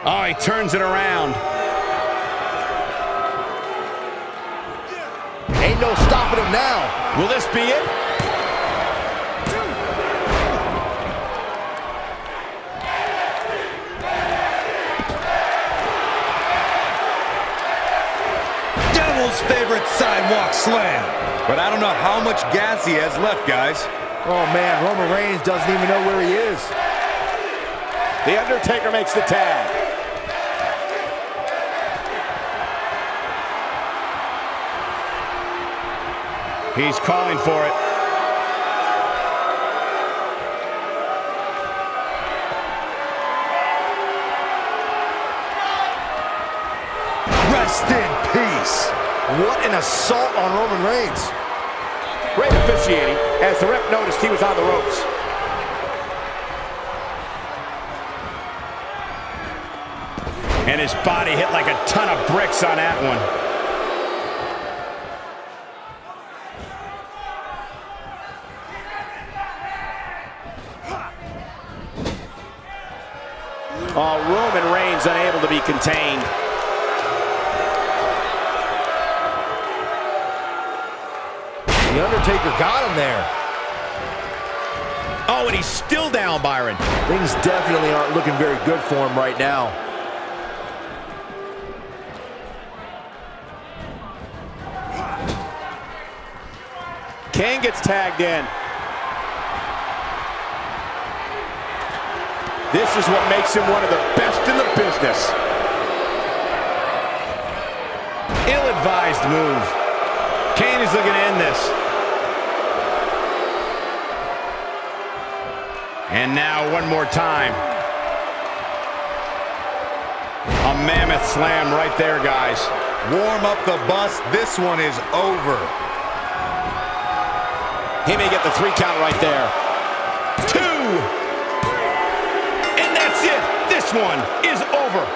Oh, he turns it around. Ain't no stopping him now. Will this be it? Devil's favorite sidewalk slam. But I don't know how much gas he has left, guys. Oh, man, Roman Reigns doesn't even know where he is. The Undertaker makes the tag. He's calling for it. Rest in peace. What an assault on Roman Reigns. Great officiating as the ref noticed he was on the ropes. And his body hit like a ton of bricks on that one. Oh, Roman Reigns unable to be contained. The Undertaker got him there. Oh, and he's still down, Byron. Things definitely aren't looking very good for him right now. Kane gets tagged in. This is what makes him one of the best in the business. Ill-advised move. Kane is looking to end this. And now one more time. A mammoth slam right there, guys. Warm up the bus. This one is over. He may get the 3 count right there. 2. And that's it. This one is over.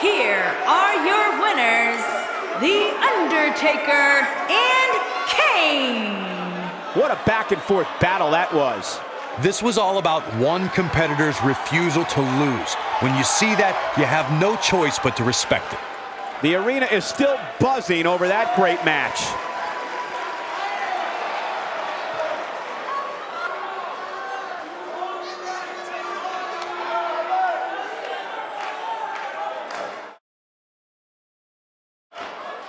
Here are your winners, The Undertaker and Kane. What a back and forth battle that was. This was all about one competitor's refusal to lose. When you see that, you have no choice but to respect it. The arena is still buzzing over that great match.